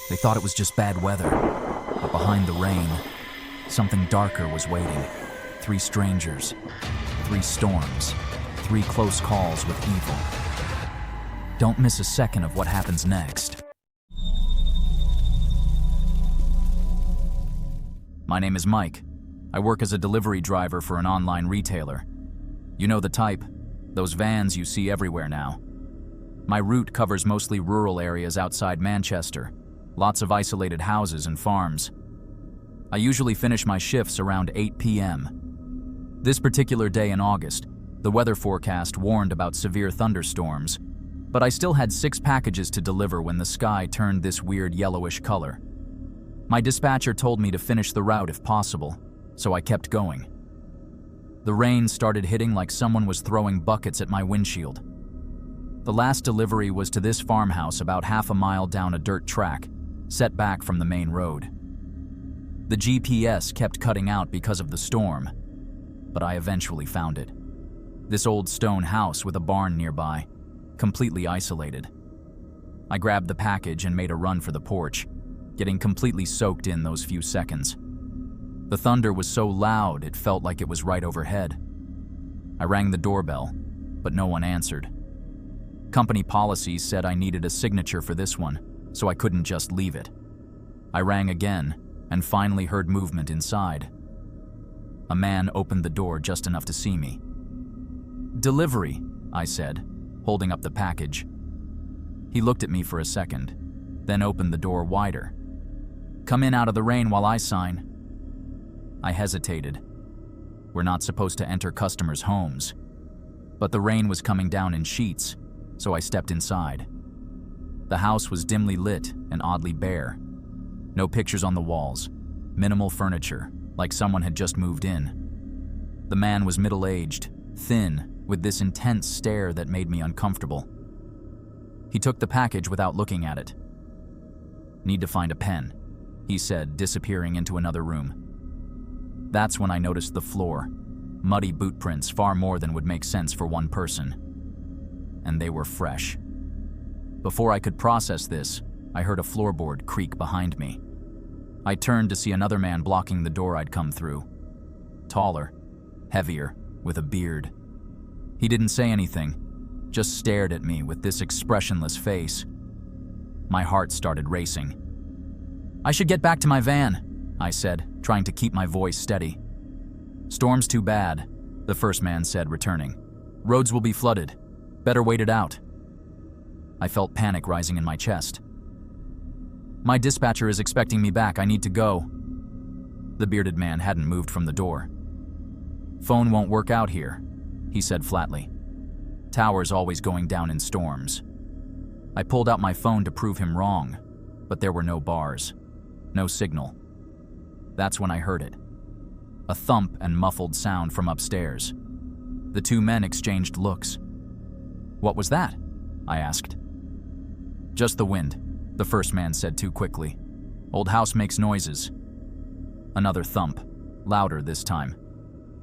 They thought it was just bad weather, but behind the rain, something darker was waiting. 3 strangers, 3 storms, 3 close calls with evil. Don't miss a second of what happens next. My name is Mike. I work as a delivery driver for an online retailer. You know the type, those vans you see everywhere now. My route covers mostly rural areas outside Manchester, lots of isolated houses and farms. I usually finish my shifts around 8 p.m. This particular day in August, the weather forecast warned about severe thunderstorms, but I still had 6 packages to deliver when the sky turned this weird yellowish color. My dispatcher told me to finish the route if possible, so I kept going. The rain started hitting like someone was throwing buckets at my windshield. The last delivery was to this farmhouse about half a mile down a dirt track, set back from the main road. The GPS kept cutting out because of the storm, but I eventually found it. This old stone house with a barn nearby, completely isolated. I grabbed the package and made a run for the porch, getting completely soaked in those few seconds. The thunder was so loud it felt like it was right overhead. I rang the doorbell, but no one answered. Company policy said I needed a signature for this one, so I couldn't just leave it. I rang again and finally heard movement inside. A man opened the door just enough to see me. "Delivery," I said, holding up the package. He looked at me for a second, then opened the door wider. "Come in out of the rain while I sign." I hesitated. We're not supposed to enter customers' homes, but the rain was coming down in sheets, so I stepped inside. The house was dimly lit and oddly bare. No pictures on the walls, minimal furniture, like someone had just moved in. The man was middle-aged, thin, with this intense stare that made me uncomfortable. He took the package without looking at it. "Need to find a pen," he said, disappearing into another room. That's when I noticed the floor, muddy boot prints far more than would make sense for one person. And they were fresh. Before I could process this, I heard a floorboard creak behind me. I turned to see another man blocking the door I'd come through. Taller, heavier, with a beard. He didn't say anything, just stared at me with this expressionless face. My heart started racing. "I should get back to my van," I said, trying to keep my voice steady. "Storm's too bad," the first man said, returning. "Roads will be flooded. Better wait it out." I felt panic rising in my chest. "My dispatcher is expecting me back. I need to go." The bearded man hadn't moved from the door. "Phone won't work out here," he said flatly. "Tower's always going down in storms." I pulled out my phone to prove him wrong, but there were no bars, no signal. That's when I heard it. A thump and muffled sound from upstairs. The 2 men exchanged looks. "What was that?" I asked. "Just the wind," the first man said too quickly. "Old house makes noises." Another thump, louder this time.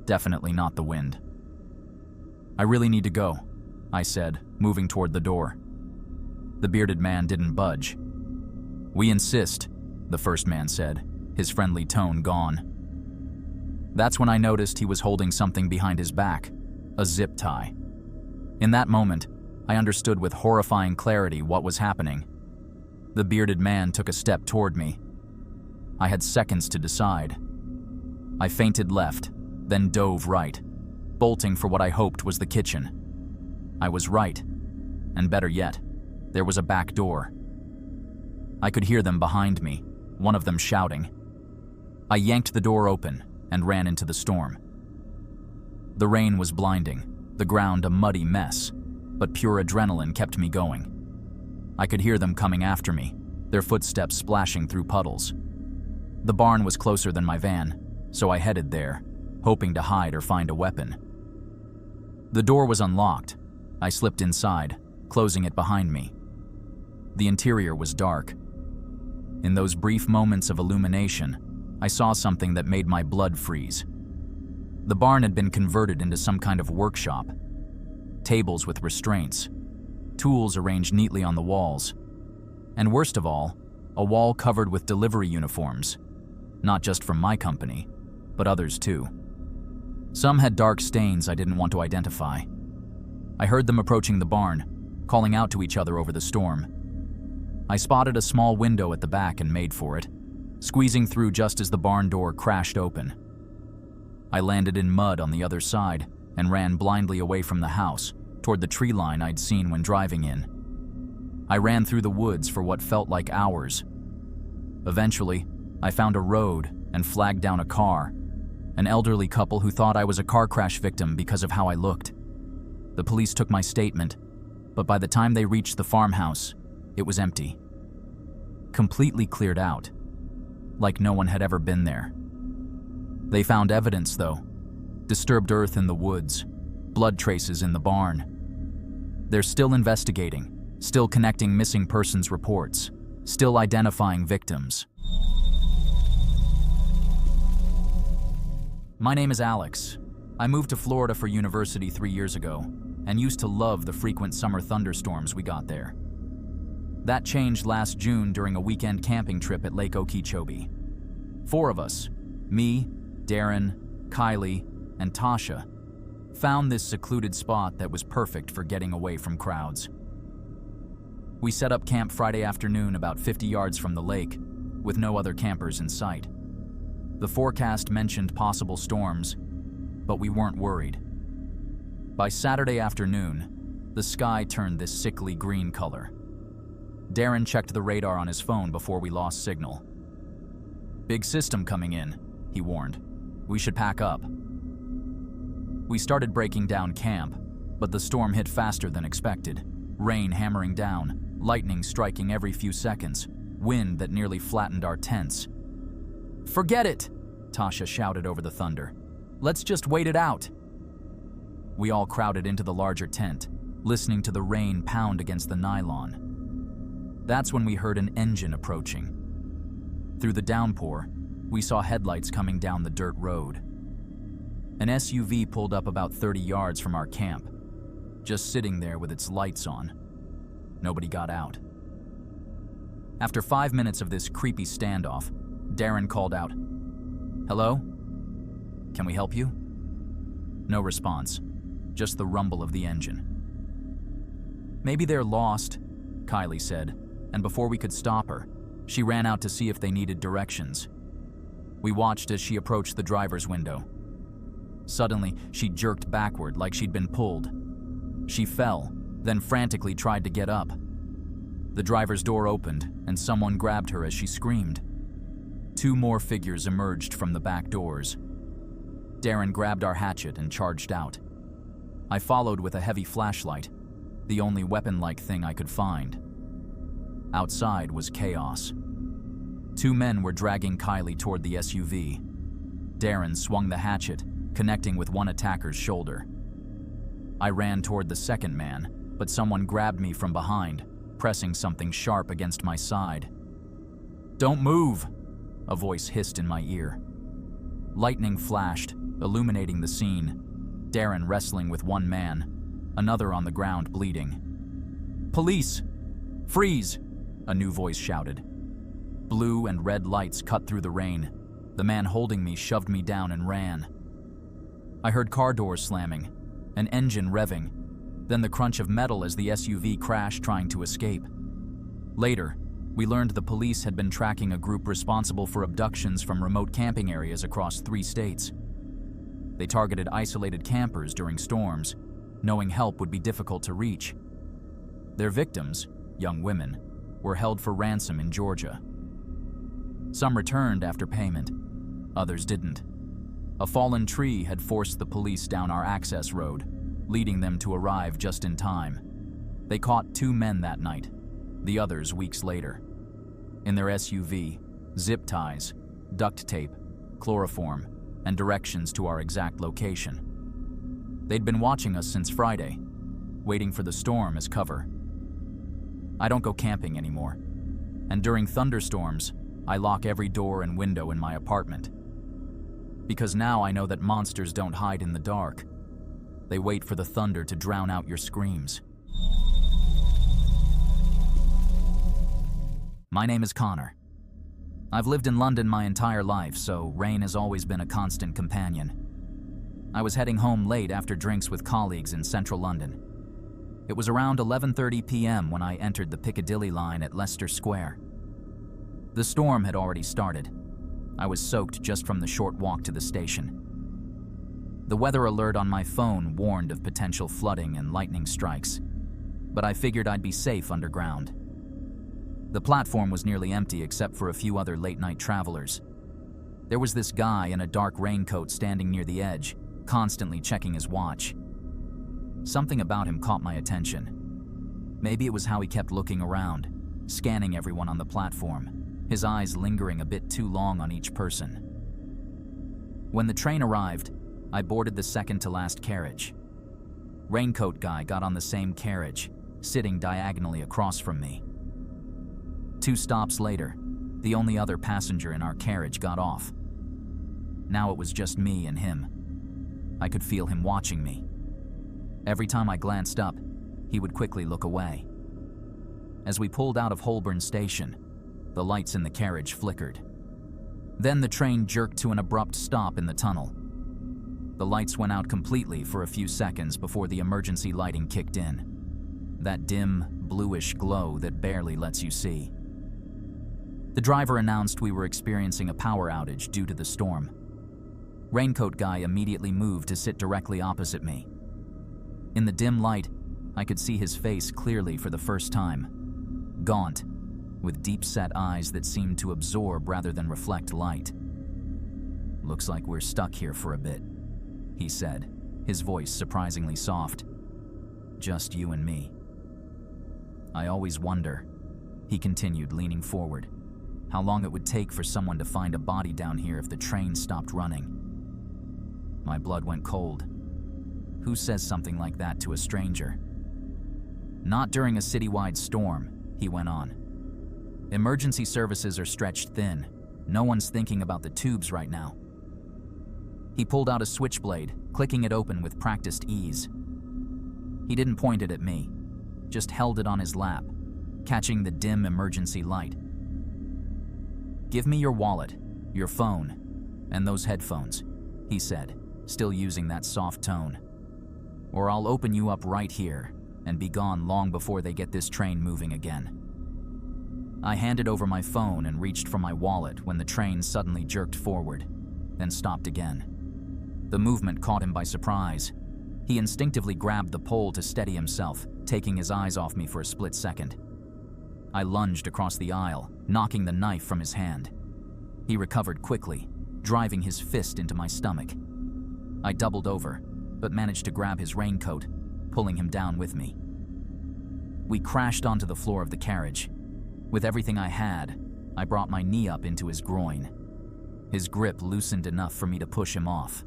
Definitely not the wind. "I really need to go," I said, moving toward the door. The bearded man didn't budge. "We insist," the first man said, his friendly tone gone. That's when I noticed he was holding something behind his back, a zip tie. In that moment, I understood with horrifying clarity what was happening. The bearded man took a step toward me. I had seconds to decide. I feinted left, then dove right, bolting for what I hoped was the kitchen. I was right, and better yet, there was a back door. I could hear them behind me, one of them shouting. I yanked the door open and ran into the storm. The rain was blinding, the ground a muddy mess, but pure adrenaline kept me going. I could hear them coming after me, their footsteps splashing through puddles. The barn was closer than my van, so I headed there, hoping to hide or find a weapon. The door was unlocked. I slipped inside, closing it behind me. The interior was dark. In those brief moments of illumination, I saw something that made my blood freeze. The barn had been converted into some kind of workshop. Tables with restraints, tools arranged neatly on the walls, and worst of all, a wall covered with delivery uniforms, not just from my company, but others too. Some had dark stains I didn't want to identify. I heard them approaching the barn, calling out to each other over the storm. I spotted a small window at the back and made for it, squeezing through just as the barn door crashed open. I landed in mud on the other side and ran blindly away from the house, toward the tree line I'd seen when driving in. I ran through the woods for what felt like hours. Eventually, I found a road and flagged down a car, an elderly couple who thought I was a car crash victim because of how I looked. The police took my statement, but by the time they reached the farmhouse, it was empty. Completely cleared out, like no one had ever been there. They found evidence, though. Disturbed earth in the woods, blood traces in the barn. They're still investigating, still connecting missing persons reports, still identifying victims. My name is Alex. I moved to Florida for university 3 years ago and used to love the frequent summer thunderstorms we got there. That changed last June during a weekend camping trip at Lake Okeechobee. 4 of us, me, Darren, Kylie, and Tasha, found this secluded spot that was perfect for getting away from crowds. We set up camp Friday afternoon about 50 yards from the lake, with no other campers in sight. The forecast mentioned possible storms, but we weren't worried. By Saturday afternoon, the sky turned this sickly green color. Darren checked the radar on his phone before we lost signal. "Big system coming in," he warned. "We should pack up." We started breaking down camp, but the storm hit faster than expected. Rain hammering down, lightning striking every few seconds, wind that nearly flattened our tents. "Forget it!" Tasha shouted over the thunder. "Let's just wait it out." We all crowded into the larger tent, listening to the rain pound against the nylon. That's when we heard an engine approaching. Through the downpour, we saw headlights coming down the dirt road. An SUV pulled up about 30 yards from our camp, just sitting there with its lights on. Nobody got out. After 5 minutes of this creepy standoff, Darren called out, "Hello? Can we help you?" No response, just the rumble of the engine. "Maybe they're lost," Kylie said, and before we could stop her, she ran out to see if they needed directions. We watched as she approached the driver's window. Suddenly, she jerked backward like she'd been pulled. She fell, then frantically tried to get up. The driver's door opened, and someone grabbed her as she screamed. 2 more figures emerged from the back doors. Darren grabbed our hatchet and charged out. I followed with a heavy flashlight, the only weapon-like thing I could find. Outside was chaos. 2 men were dragging Kylie toward the SUV. Darren swung the hatchet, connecting with one attacker's shoulder. I ran toward the second man, but someone grabbed me from behind, pressing something sharp against my side. "Don't move!" a voice hissed in my ear. Lightning flashed, illuminating the scene. Darren wrestling with one man, another on the ground bleeding. "Police! Freeze!" a new voice shouted. Blue and red lights cut through the rain. The man holding me shoved me down and ran. I heard car doors slamming, an engine revving, then the crunch of metal as the SUV crashed trying to escape. Later, we learned the police had been tracking a group responsible for abductions from remote camping areas across 3 states. They targeted isolated campers during storms, knowing help would be difficult to reach. Their victims, young women, were held for ransom in Georgia. Some returned after payment, others didn't. A fallen tree had forced the police down our access road, leading them to arrive just in time. They caught 2 men that night, the others weeks later. In their SUV, zip ties, duct tape, chloroform, and directions to our exact location. They'd been watching us since Friday, waiting for the storm as cover. I don't go camping anymore, and during thunderstorms, I lock every door and window in my apartment. Because now I know that monsters don't hide in the dark. They wait for the thunder to drown out your screams. My name is Connor. I've lived in London my entire life, so rain has always been a constant companion. I was heading home late after drinks with colleagues in central London. It was around 11:30 p.m. when I entered the Piccadilly line at Leicester Square. The storm had already started. I was soaked just from the short walk to the station. The weather alert on my phone warned of potential flooding and lightning strikes, but I figured I'd be safe underground. The platform was nearly empty except for a few other late-night travelers. There was this guy in a dark raincoat standing near the edge, constantly checking his watch. Something about him caught my attention. Maybe it was how he kept looking around, scanning everyone on the platform, his eyes lingering a bit too long on each person. When the train arrived, I boarded the second-to-last carriage. Raincoat guy got on the same carriage, sitting diagonally across from me. 2 stops later, the only other passenger in our carriage got off. Now it was just me and him. I could feel him watching me. Every time I glanced up, he would quickly look away. As we pulled out of Holborn Station, the lights in the carriage flickered. Then the train jerked to an abrupt stop in the tunnel. The lights went out completely for a few seconds before the emergency lighting kicked in. That dim, bluish glow that barely lets you see. The driver announced we were experiencing a power outage due to the storm. Raincoat guy immediately moved to sit directly opposite me. In the dim light, I could see his face clearly for the first time. Gaunt, with deep-set eyes that seemed to absorb rather than reflect light. "Looks like we're stuck here for a bit," he said, his voice surprisingly soft. "Just you and me." "I always wonder," he continued, leaning forward, "how long it would take for someone to find a body down here if the train stopped running." My blood went cold. Who says something like that to a stranger? "Not during a citywide storm," he went on. "Emergency services are stretched thin. No one's thinking about the tubes right now." He pulled out a switchblade, clicking it open with practiced ease. He didn't point it at me, just held it on his lap, catching the dim emergency light. "Give me your wallet, your phone, and those headphones," he said, still using that soft tone. "Or I'll open you up right here and be gone long before they get this train moving again." I handed over my phone and reached for my wallet when the train suddenly jerked forward, then stopped again. The movement caught him by surprise. He instinctively grabbed the pole to steady himself, taking his eyes off me for a split second. I lunged across the aisle, knocking the knife from his hand. He recovered quickly, driving his fist into my stomach. I doubled over, but managed to grab his raincoat, pulling him down with me. We crashed onto the floor of the carriage. With everything I had, I brought my knee up into his groin. His grip loosened enough for me to push him off.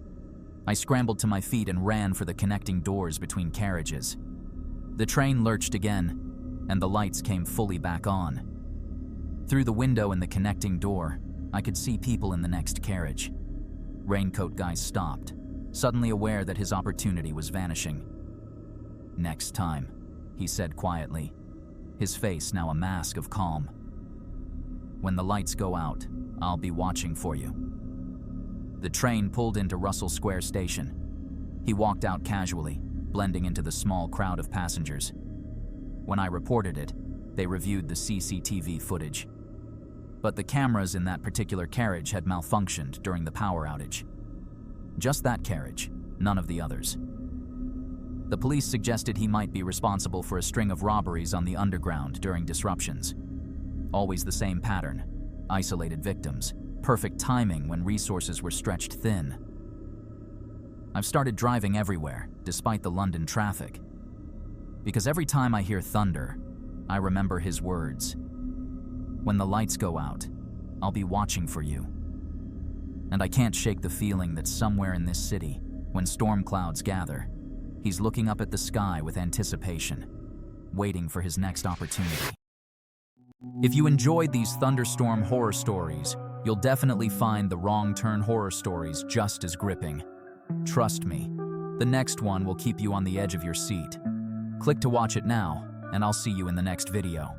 I scrambled to my feet and ran for the connecting doors between carriages. The train lurched again, and the lights came fully back on. Through the window in the connecting door, I could see people in the next carriage. Raincoat guy stopped, suddenly aware that his opportunity was vanishing. "Next time," he said quietly, his face now a mask of calm. "When the lights go out, I'll be watching for you." The train pulled into Russell Square Station. He walked out casually, blending into the small crowd of passengers. When I reported it, they reviewed the CCTV footage. But the cameras in that particular carriage had malfunctioned during the power outage. Just that carriage, none of the others. The police suggested he might be responsible for a string of robberies on the underground during disruptions. Always the same pattern: isolated victims, perfect timing when resources were stretched thin. I've started driving everywhere, despite the London traffic. Because every time I hear thunder, I remember his words. "When the lights go out, I'll be watching for you." And I can't shake the feeling that somewhere in this city, when storm clouds gather, he's looking up at the sky with anticipation, waiting for his next opportunity. If you enjoyed these Thunderstorm horror stories, you'll definitely find the Wrong Turn horror stories just as gripping. Trust me, the next one will keep you on the edge of your seat. Click to watch it now, and I'll see you in the next video.